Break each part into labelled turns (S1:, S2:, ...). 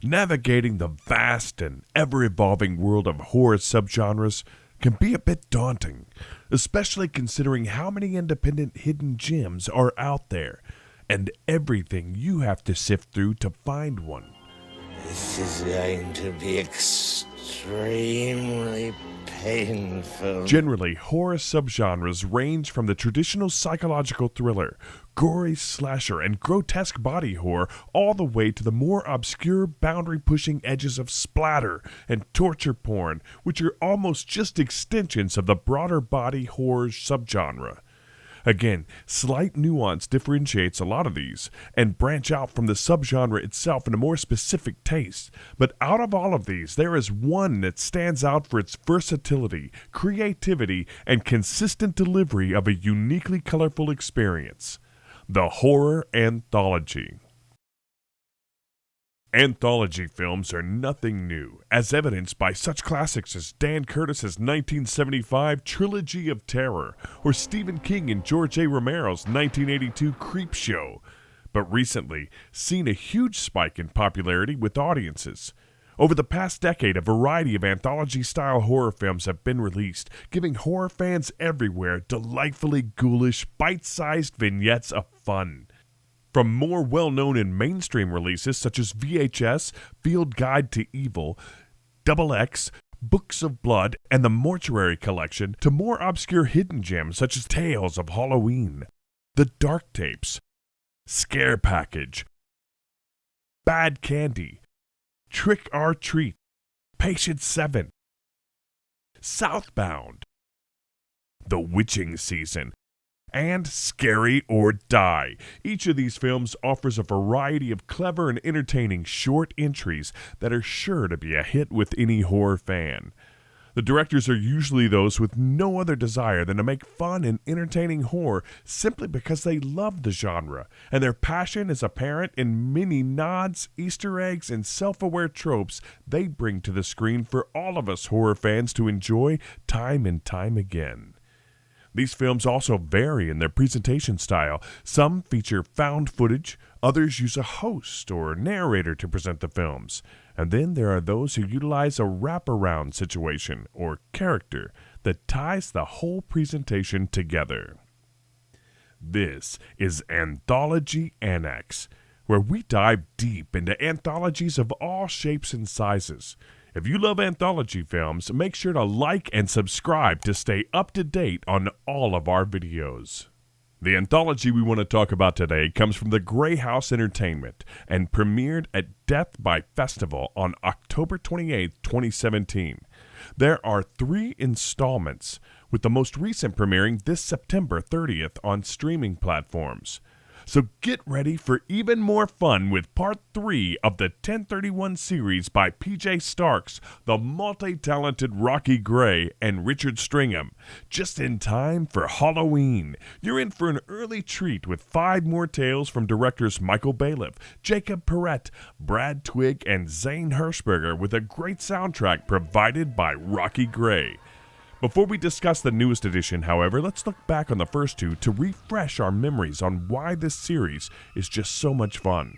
S1: Navigating the vast and ever-evolving world of horror subgenres can be a bit daunting, especially considering how many independent hidden gems are out there, and everything you have to sift through to find one.
S2: This is going to be extremely painful.
S1: Generally, horror subgenres range from the traditional psychological thriller, gory slasher, and grotesque body horror all the way to the more obscure boundary-pushing edges of splatter and torture porn, which are almost just extensions of the broader body horror subgenre. Again, slight nuance differentiates a lot of these, and branch out from the subgenre itself in a more specific taste. But out of all of these, there is one that stands out for its versatility, creativity, and consistent delivery of a uniquely colorful experience: the horror anthology. Anthology films are nothing new, as evidenced by such classics as Dan Curtis's 1975 Trilogy of Terror, or Stephen King and George A. Romero's 1982 Creepshow, but recently seen a huge spike in popularity with audiences. Over the past decade, a variety of anthology-style horror films have been released, giving horror fans everywhere delightfully ghoulish, bite-sized vignettes of fun. From more well-known and mainstream releases such as VHS, Field Guide to Evil, XX, Books of Blood, and the Mortuary Collection, to more obscure hidden gems such as Tales of Halloween, The Dark Tapes, Scare Package, Bad Candy, Trick or Treat, Patient 7, Southbound, The Witching Season, and Scary or Die. Each of these films offers a variety of clever and entertaining short entries that are sure to be a hit with any horror fan. The directors are usually those with no other desire than to make fun and entertaining horror simply because they love the genre, and their passion is apparent in many nods, Easter eggs, and self-aware tropes they bring to the screen for all of us horror fans to enjoy time and time again. These films also vary in their presentation style. Some feature found footage, others use a host or narrator to present the films, and then there are those who utilize a wraparound situation or character that ties the whole presentation together. This is Anthology Annex, where we dive deep into anthologies of all shapes and sizes. If you love anthology films, make sure to like and subscribe to stay up to date on all of our videos. The anthology we want to talk about today comes from the Grey House Entertainment and premiered at Death by Festival on October 28, 2017. There are 3 installments, with the most recent premiering this September 30th on streaming platforms. So get ready for even more fun with part 3 of the 1031 series by PJ Starks, the multi-talented Rocky Gray, and Richard Stringham. Just in time for Halloween. You're in for an early treat with 5 more tales from directors Michael Baliff, Jacob Perrette, Brad Twigg, and Zane Hershberger, with a great soundtrack provided by Rocky Gray. Before we discuss the newest edition, however, let's look back on the first 2 to refresh our memories on why this series is just so much fun.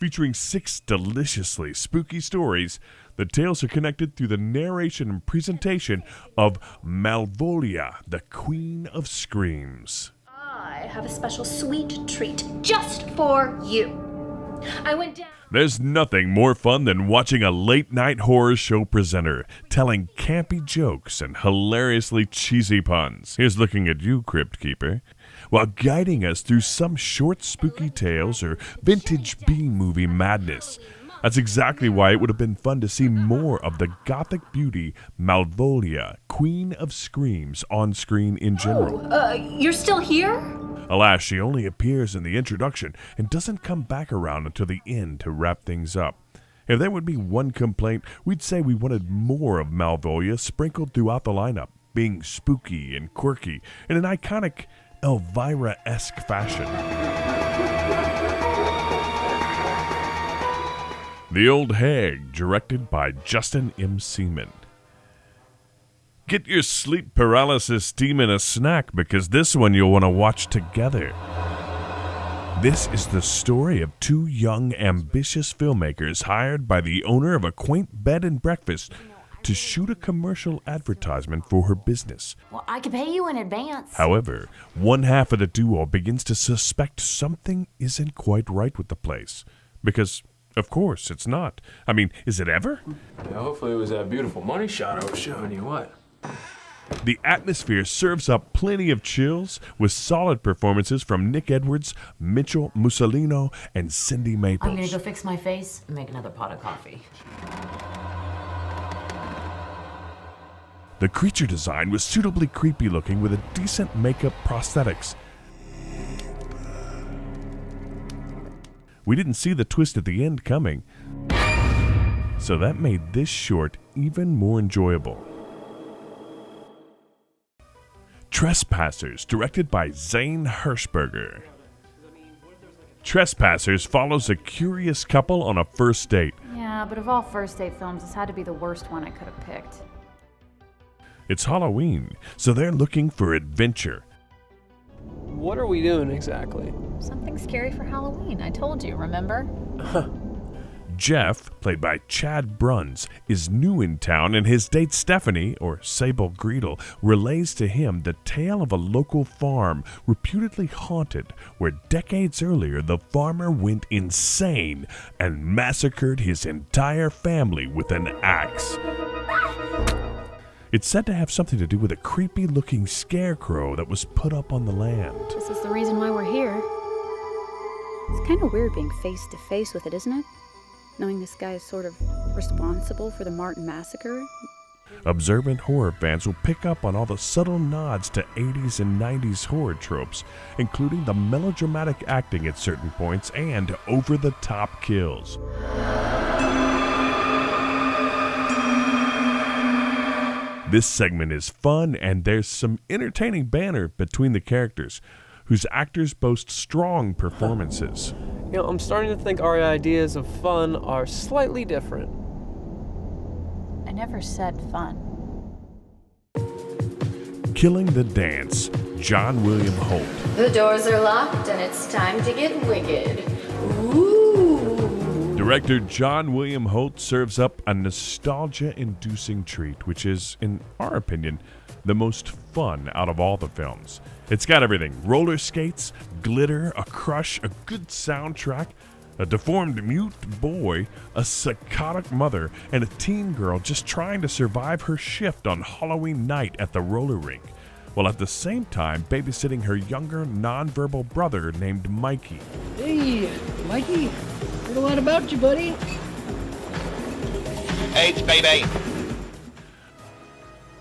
S1: Featuring 6 deliciously spooky stories, the tales are connected through the narration and presentation of Malvolia, the Queen of Screams.
S3: I have a special sweet treat just for you. I went down.
S1: There's nothing more fun than watching a late-night horror show presenter telling campy jokes and hilariously cheesy puns. Here's looking at you, Crypt Keeper, while guiding us through some short spooky tales or vintage B-movie madness. That's exactly why it would have been fun to see more of the gothic beauty Malvolia, Queen of Screams, on screen in general.
S3: You're still here?
S1: Alas, she only appears in the introduction and doesn't come back around until the end to wrap things up. If there would be one complaint, we'd say we wanted more of Malvolia sprinkled throughout the lineup, being spooky and quirky in an iconic Elvira-esque fashion. The Old Hag, directed by Justin M. Seaman. Get your sleep paralysis demon a snack, because this one you'll want to watch together. This is the story of two young, ambitious filmmakers hired by the owner of a quaint bed and breakfast to shoot a commercial advertisement for her business.
S4: Well, I could pay you in advance.
S1: However, one half of the duo begins to suspect something isn't quite right with the place. Because, of course, it's not. I mean, is it ever?
S5: Yeah, hopefully it was that beautiful money shot I was showing you. What?
S1: The atmosphere serves up plenty of chills with solid performances from Nick Edwards, Mitchell Mussolino, and Cindy Maples.
S4: I'm gonna go fix my face and make another pot of coffee.
S1: The creature design was suitably creepy looking with a decent makeup prosthetics. We didn't see the twist at the end coming, so that made this short even more enjoyable. Trespassers, directed by Zane Hirschberger. Trespassers follows a curious couple on a first date.
S6: Yeah, but of all first date films, this had to be the worst one I could have picked.
S1: It's Halloween, so they're looking for adventure.
S7: What are we doing exactly?
S6: Something scary for Halloween, I told you, remember?
S1: Jeff, played by Chad Bruns, is new in town, and his date Stephanie, or Sable Greedle, relays to him the tale of a local farm reputedly haunted, where decades earlier the farmer went insane and massacred his entire family with an axe. It's said to have something to do with a creepy-looking scarecrow that was put up on the land.
S6: This is the reason why we're here.
S8: It's kind of weird being face to face with it, isn't it? Knowing this guy is sort of responsible for the Martin massacre.
S1: Observant horror fans will pick up on all the subtle nods to 80s and 90s horror tropes, including the melodramatic acting at certain points and over-the-top kills. This segment is fun, and there's some entertaining banter between the characters, whose actors boast strong performances.
S7: You know, I'm starting to think our ideas of fun are slightly different.
S6: I never said fun.
S1: Killing the Dance, John William Holt.
S3: The doors are locked and it's time to get wicked. Ooh.
S1: Director John William Holt serves up a nostalgia-inducing treat, which is, in our opinion, the most fun out of all the films. It's got everything: roller skates, glitter, a crush, a good soundtrack, a deformed mute boy, a psychotic mother, and a teen girl just trying to survive her shift on Halloween night at the roller rink, while at the same time babysitting her younger, nonverbal brother named Mikey.
S9: Hey, Mikey, heard a lot about you, buddy.
S2: AIDS, baby.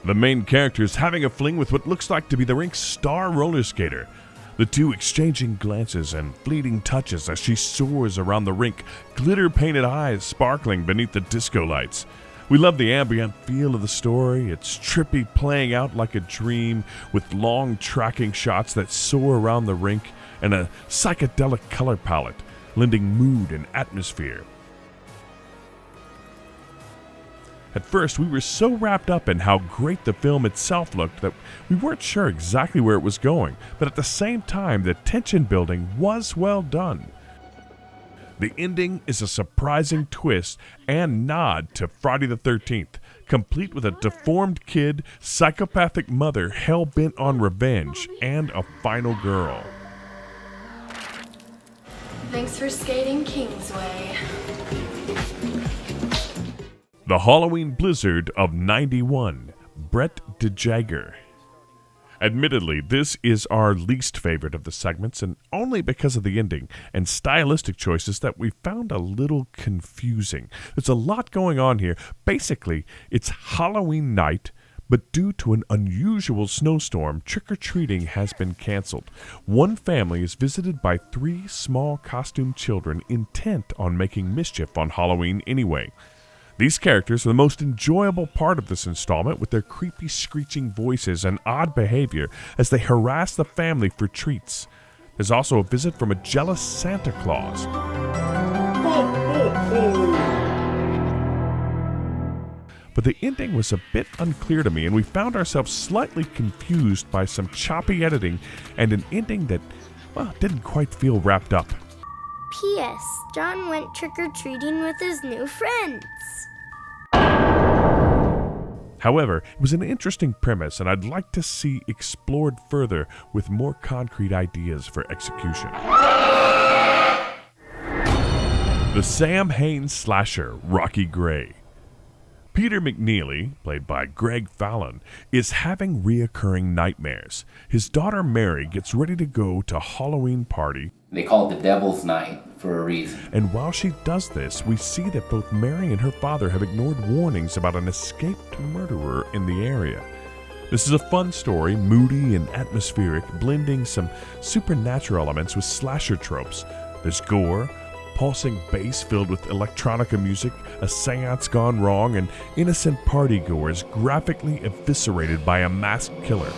S1: The main character is having a fling with what looks like to be the rink's star roller skater, the two exchanging glances and fleeting touches as she soars around the rink, glitter-painted eyes sparkling beneath the disco lights. We love the ambient feel of the story. It's trippy, playing out like a dream, with long tracking shots that soar around the rink and a psychedelic color palette, lending mood and atmosphere. At first, we were so wrapped up in how great the film itself looked that we weren't sure exactly where it was going, but at the same time, the tension building was well done. The ending is a surprising twist and nod to Friday the 13th, complete with a deformed kid, psychopathic mother hell-bent on revenge, and a final girl.
S3: Thanks for skating Kingsway.
S1: The Halloween Blizzard of '91, Brett DeJager. Admittedly, this is our least favorite of the segments, and only because of the ending and stylistic choices that we found a little confusing. There's a lot going on here. Basically, it's Halloween night, but due to an unusual snowstorm, trick-or-treating has been canceled. One family is visited by 3 small costume children intent on making mischief on Halloween anyway. These characters are the most enjoyable part of this installment, with their creepy screeching voices and odd behavior as they harass the family for treats. There's also a visit from a jealous Santa Claus. But the ending was a bit unclear to me, and we found ourselves slightly confused by some choppy editing and an ending that well, didn't quite feel wrapped up.
S10: P.S. John went trick-or-treating with his new friends.
S1: However, it was an interesting premise, and I'd like to see explored further with more concrete ideas for execution. The Sam Hain slasher, Rocky Gray. Peter McNeely, played by Greg Fallon, is having reoccurring nightmares. His daughter Mary gets ready to go to a Halloween party.
S11: They call it the Devil's Night for a reason.
S1: And while she does this, we see that both Mary and her father have ignored warnings about an escaped murderer in the area. This is a fun story, moody and atmospheric, blending some supernatural elements with slasher tropes. There's gore, pulsing bass filled with electronica music, a seance gone wrong, and innocent partygoers graphically eviscerated by a masked killer.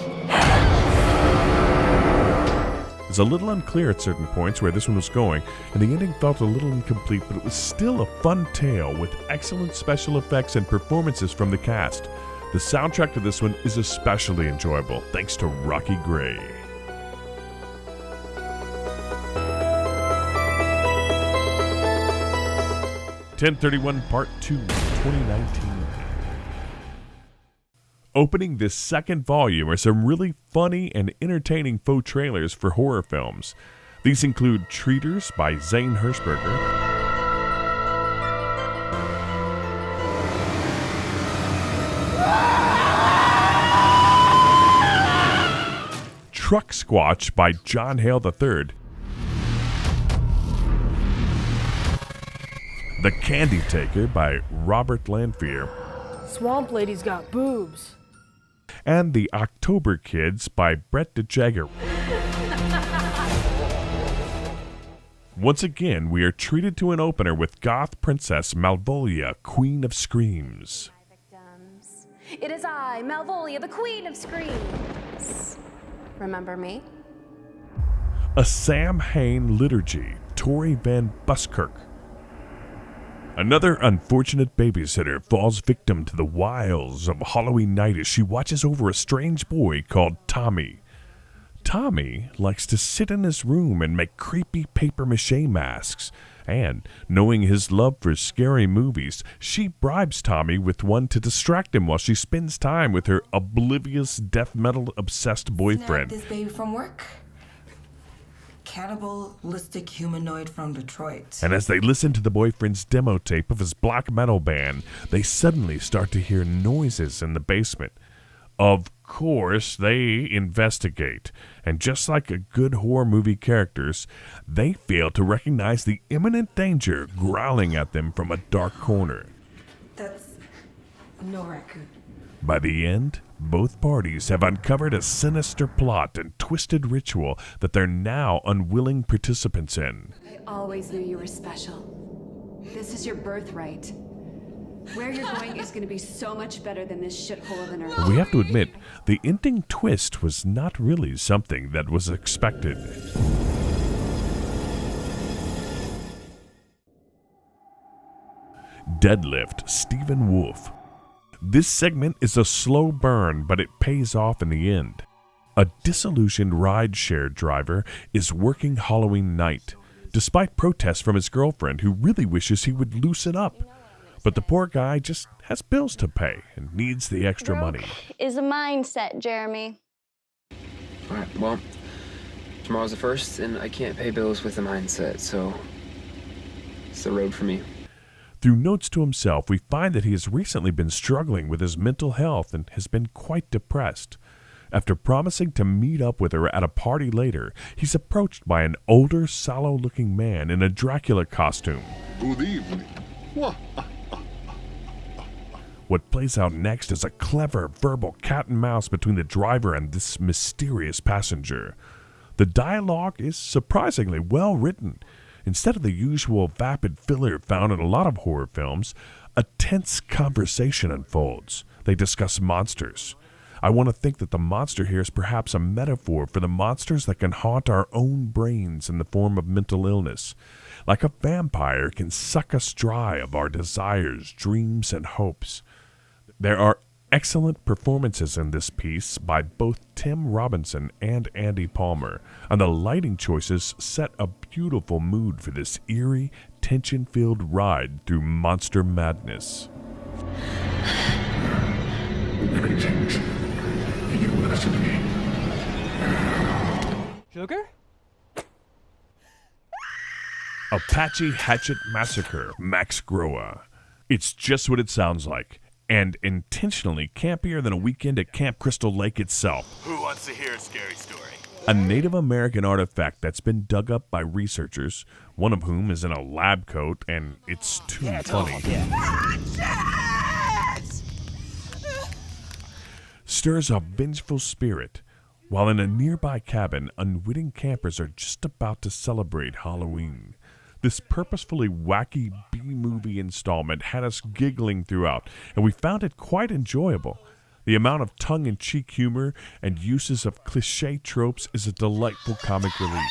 S1: It's a little unclear at certain points where this one was going, and the ending felt a little incomplete, but it was still a fun tale with excellent special effects and performances from the cast. The soundtrack to this one is especially enjoyable, thanks to Rocky Gray. "1031 Part 2, 2019. Opening this second volume are some really funny and entertaining faux trailers for horror films. These include Treaters by Zane Hershberger, Truck Squatch by John Hale III, The Candy Taker by Robert Lanphier,
S9: Swamp Lady's got boobs.
S1: and The October Kids by Brett DeJager. Once again, we are treated to an opener with goth princess Malvolia, Queen of Screams.
S12: It is I, Malvolia, the Queen of Screams. Remember me?
S1: A Sam Hain liturgy, Tori Van Buskirk. Another unfortunate babysitter falls victim to the wiles of Halloween night as she watches over a strange boy called Tommy. Tommy likes to sit in his room and make creepy papier-mâché masks, and, knowing his love for scary movies, she bribes Tommy with one to distract him while she spends time with her oblivious death metal-obsessed boyfriend.
S13: Snap this baby from work. Cannibalistic humanoid from Detroit.
S1: And as they listen to the boyfriend's demo tape of his black metal band, they suddenly start to hear noises in the basement. Of course, they investigate, and just like a good horror movie characters, they fail to recognize the imminent danger growling at them from a dark corner.
S13: That's no raccoon.
S1: By the end, both parties have uncovered a sinister plot and twisted ritual that they're now unwilling participants in.
S12: I always knew you were special. This is your birthright. Where you're going is going to be so much better than this shithole of an earth.
S1: We have to admit, the ending twist was not really something that was expected. Deadlift, Stephen Wolf. This segment is a slow burn, but it pays off in the end. A disillusioned rideshare driver is working Halloween night, despite protests from his girlfriend who really wishes he would loosen up. But the poor guy just has bills to pay and needs the extra money.
S10: Is a mindset, Jeremy.
S5: All right, well, tomorrow's the 1st, and I can't pay bills with a mindset, so it's the road for me.
S1: Through notes to himself, we find that he has recently been struggling with his mental health and has been quite depressed. After promising to meet up with her at a party later, he's approached by an older, sallow-looking man in a Dracula costume.
S14: Good evening.
S1: What plays out next is a clever verbal cat and mouse between the driver and this mysterious passenger. The dialogue is surprisingly well written. Instead of the usual vapid filler found in a lot of horror films, a tense conversation unfolds. They discuss monsters. I want to think that the monster here is perhaps a metaphor for the monsters that can haunt our own brains in the form of mental illness. Like a vampire can suck us dry of our desires, dreams, and hopes. There are Excellent performances in this piece by both Tim Robinson and Andy Palmer, and the lighting choices set a beautiful mood for this eerie, tension-filled ride through monster madness.
S14: Greetings. You listen to me.
S7: Sugar?
S1: Apache Hatchet Massacre, Max Groa. It's just what it sounds like, and intentionally campier than a weekend at Camp Crystal Lake itself.
S15: Who wants to hear a scary story?
S1: A Native American artifact that's been dug up by researchers, one of whom is in a lab coat, and it's too funny. Stirs a vengeful spirit, while in a nearby cabin, unwitting campers are just about to celebrate Halloween. This purposefully wacky B-movie installment had us giggling throughout, and we found it quite enjoyable. The amount of tongue-in-cheek humor and uses of cliché tropes is a delightful comic relief.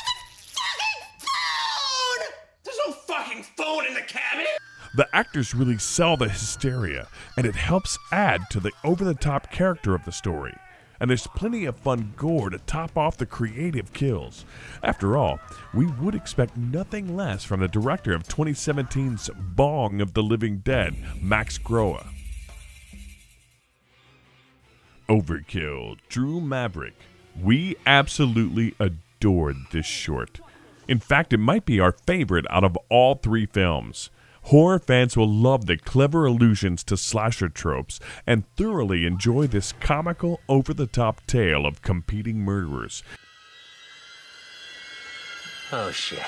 S15: There's no fucking phone in the cabinet!
S1: The actors really sell the hysteria, and it helps add to the over-the-top character of the story. And there's plenty of fun gore to top off the creative kills. After all, we would expect nothing less from the director of 2017's Bong of the Living Dead, Max Groa. Overkill, Drew Maverick. We absolutely adored this short. In fact, it might be our favorite out of all three films. Horror fans will love the clever allusions to slasher tropes and thoroughly enjoy this comical, over-the-top tale of competing murderers.
S15: Oh shit.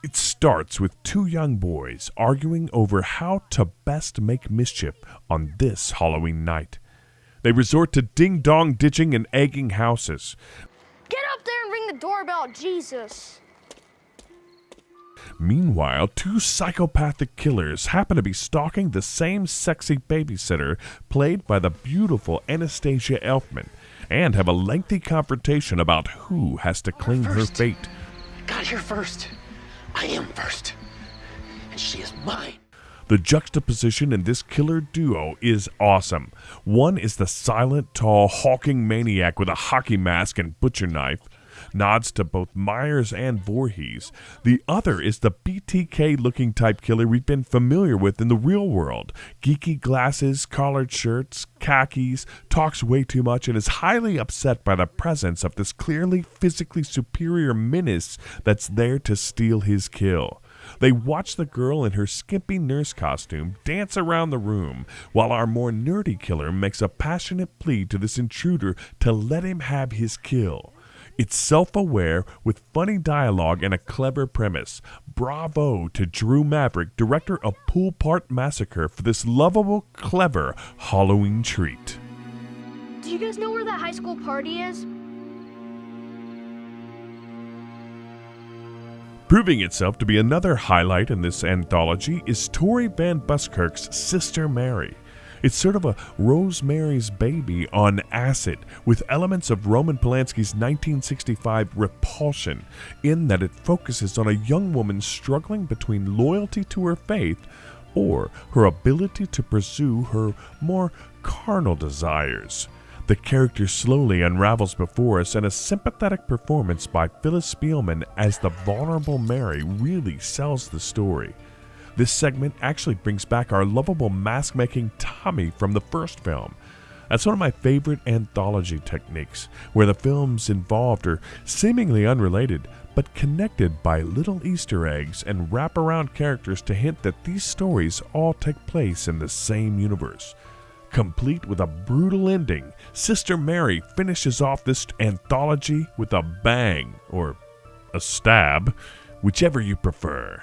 S1: It starts with two young boys arguing over how to best make mischief on this Halloween night. They resort to ding-dong ditching and egging houses.
S10: Get up there and ring the doorbell, Jesus.
S1: Meanwhile, two psychopathic killers happen to be stalking the same sexy babysitter played by the beautiful Anastasia Elfman and have a lengthy confrontation about who has to claim her fate.
S15: Got here first. I am first. And she is mine.
S1: The juxtaposition in this killer duo is awesome. One is the silent, tall, hulking maniac with a hockey mask and butcher knife. Nods to both Myers and Voorhees. The other is the BTK-looking type killer we've been familiar with in the real world. Geeky glasses, collared shirts, khakis, talks way too much, and is highly upset by the presence of this clearly physically superior menace that's there to steal his kill. They watch the girl in her skimpy nurse costume dance around the room, while our more nerdy killer makes a passionate plea to this intruder to let him have his kill. It's self-aware, with funny dialogue and a clever premise. Bravo to Drew Maverick, director of Pool Part Massacre, for this lovable, clever Halloween treat.
S10: Do you guys know where that high school party is?
S1: Proving itself to be another highlight in this anthology is Tori Van Buskirk's Sister Mary. It's sort of a Rosemary's Baby on acid, with elements of Roman Polanski's 1965 Repulsion, in that it focuses on a young woman struggling between loyalty to her faith or her ability to pursue her more carnal desires. The character slowly unravels before us, and a sympathetic performance by Phyllis Spielman as the vulnerable Mary really sells the story. This segment actually brings back our lovable mask-making Tommy from the first film. That's one of my favorite anthology techniques, where the films involved are seemingly unrelated, but connected by little Easter eggs and wraparound characters to hint that these stories all take place in the same universe. Complete with a brutal ending, Sister Mary finishes off this anthology with a bang, or a stab, whichever you prefer.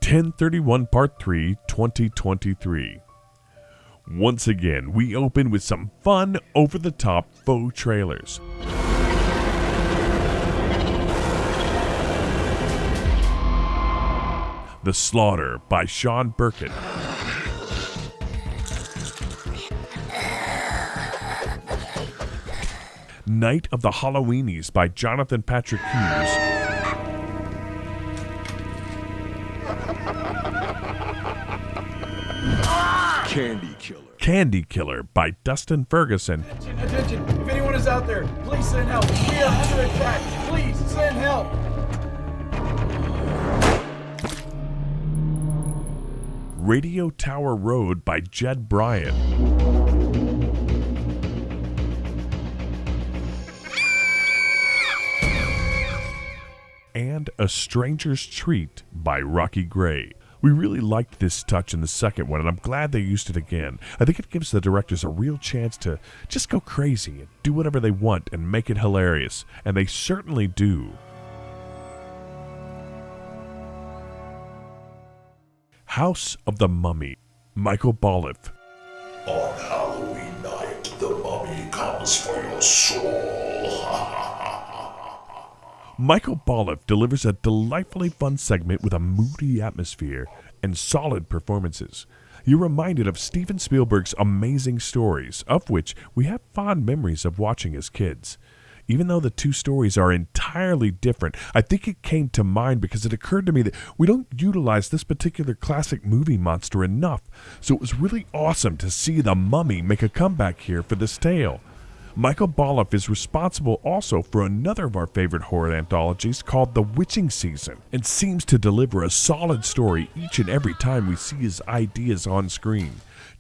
S1: 1031 Part 3, 2023. Once again, we open with some fun, over-the-top faux trailers. The Slaughter by Sean Burkett. Night of the Halloweenies by Jonathan Patrick Hughes.
S16: Candy Killer.
S1: Candy Killer by Dustin Ferguson.
S9: Attention! If anyone is out there, please send help. We are under attack. Please send help.
S1: Radio Tower Road by Jed Bryan. And A Stranger's Treat by Rocky Gray. We really liked this touch in the second one, and I'm glad they used it again. I think it gives the directors a real chance to just go crazy and do whatever they want and make it hilarious, and they certainly do. House of the Mummy, Michael Bolliff.
S14: On Halloween night, the mummy comes for your soul.
S1: Michael Bolliff delivers a delightfully fun segment with a moody atmosphere and solid performances. You're reminded of Steven Spielberg's amazing stories, of which we have fond memories of watching as kids. Even though the two stories are entirely different, I think it came to mind because it occurred to me that we don't utilize this particular classic movie monster enough, so it was really awesome to see the Mummy make a comeback here for this tale. Michael Bolliff is responsible also for another of our favorite horror anthologies called The Witching Season, and seems to deliver a solid story each and every time we see his ideas on screen.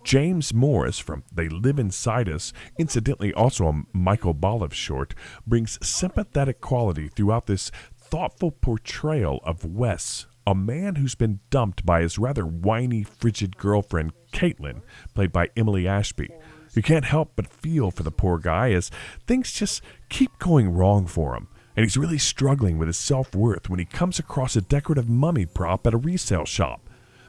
S1: James Morris from They Live Inside Us, incidentally also a Michael Bolliff short, brings sympathetic quality throughout this thoughtful portrayal of Wes, a man who's been dumped by his rather whiny, frigid girlfriend, Caitlin, played by Emily Ashby. You can't help but feel for the poor guy as things just keep going wrong for him, and he's really struggling with his self-worth when he comes across a decorative mummy prop at a resale shop.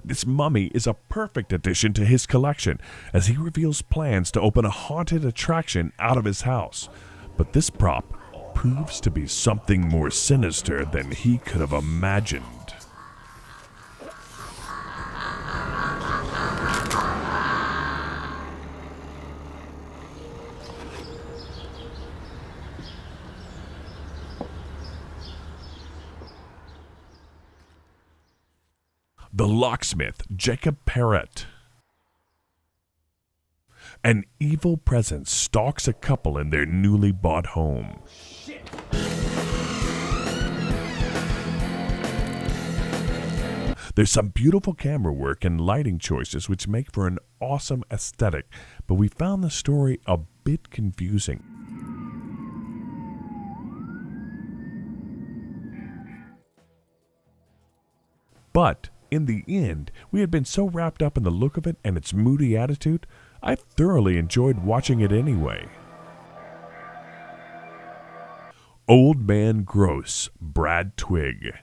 S1: This mummy is a perfect addition to his collection as he reveals plans to open a haunted attraction out of his house. But this prop proves to be something more sinister than he could have imagined. The Locksmith, Jacob Perrett. An evil presence stalks a couple in their newly bought home. There's some beautiful camera work and lighting choices which make for an awesome aesthetic, but we found the story a bit confusing. But in the end, we had been so wrapped up in the look of it and its moody attitude, I thoroughly enjoyed watching it anyway. Old Man Gross, Brad Twigg.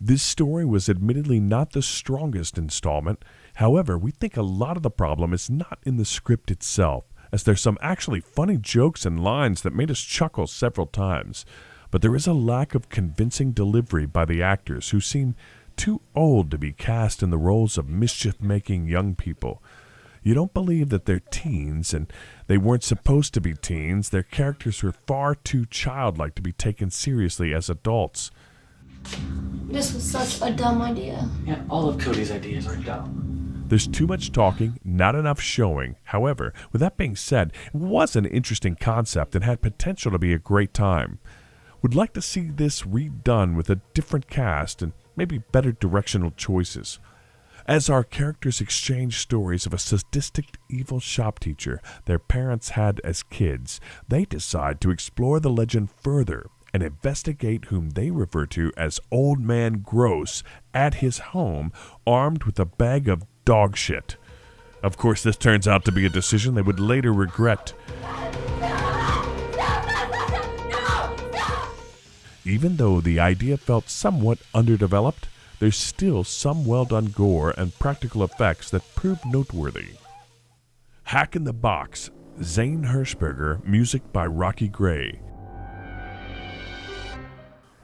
S1: This story was admittedly not the strongest installment. However, we think a lot of the problem is not in the script itself, as there's some actually funny jokes and lines that made us chuckle several times. But there is a lack of convincing delivery by the actors who seem too old to be cast in the roles of mischief-making young people. You don't believe that they're teens, and they weren't supposed to be teens. Their characters were far too childlike to be taken seriously as adults.
S17: This was such a dumb idea.
S18: Yeah, all of Cody's ideas are dumb.
S1: There's too much talking, not enough showing. However, with that being said, it was an interesting concept and had potential to be a great time. Would like to see this redone with a different cast and maybe better directional choices. As our characters exchange stories of a sadistic evil shop teacher their parents had as kids, they decide to explore the legend further and investigate whom they refer to as Old Man Gross at his home, armed with a bag of dog shit. Of course, this turns out to be a decision they would later regret. Even though the idea felt somewhat underdeveloped, there's still some well-done gore and practical effects that prove noteworthy. Hack in the Box, Zane Hirschberger, music by Rocky Gray.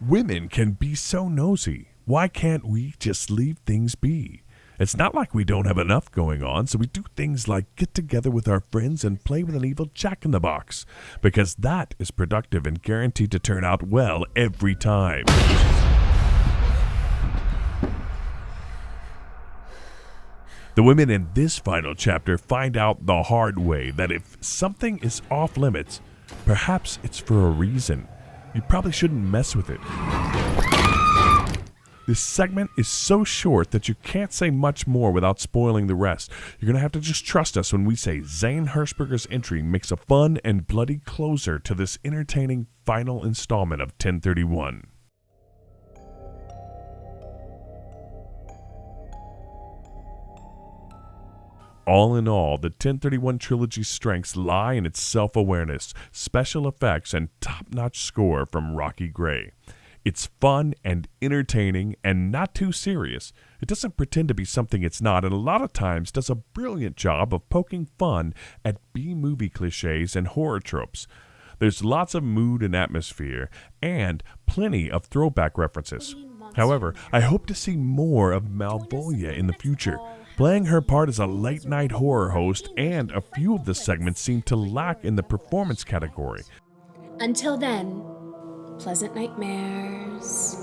S1: Women can be so nosy. Why can't we just leave things be? It's not like we don't have enough going on, so we do things like get together with our friends and play with an evil jack-in-the-box, because that is productive and guaranteed to turn out well every time. The women in this final chapter find out the hard way that if something is off limits, perhaps it's for a reason. You probably shouldn't mess with it. This segment is so short that you can't say much more without spoiling the rest. You're going to have to just trust us when we say Zane Hershberger's entry makes a fun and bloody closer to this entertaining final installment of 1031. All in all, the 1031 trilogy's strengths lie in its self-awareness, special effects, and top-notch score from Rocky Gray. It's fun and entertaining and not too serious. It doesn't pretend to be something it's not, and a lot of times does a brilliant job of poking fun at B-movie cliches and horror tropes. There's lots of mood and atmosphere, and plenty of throwback references. However, I hope to see more of Malvolia in the future. Playing her part as a late-night horror host, and a few of the segments seem to lack in the performance category.
S16: Until then, pleasant nightmares.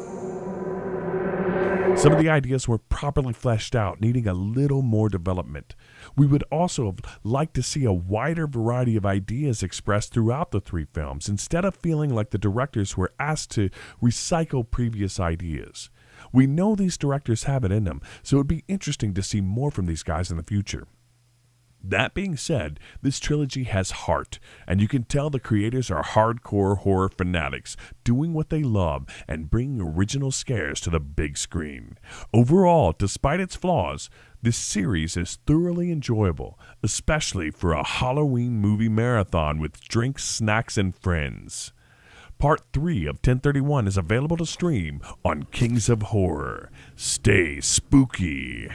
S1: Some of the ideas were properly fleshed out, needing a little more development. We would also have liked to see a wider variety of ideas expressed throughout the three films, instead of feeling like the directors were asked to recycle previous ideas. We know these directors have it in them, so it would be interesting to see more from these guys in the future. That being said, this trilogy has heart, and you can tell the creators are hardcore horror fanatics, doing what they love and bringing original scares to the big screen. Overall, despite its flaws, this series is thoroughly enjoyable, especially for a Halloween movie marathon with drinks, snacks, and friends. Part 3 of 1031 is available to stream on Kings of Horror. Stay spooky.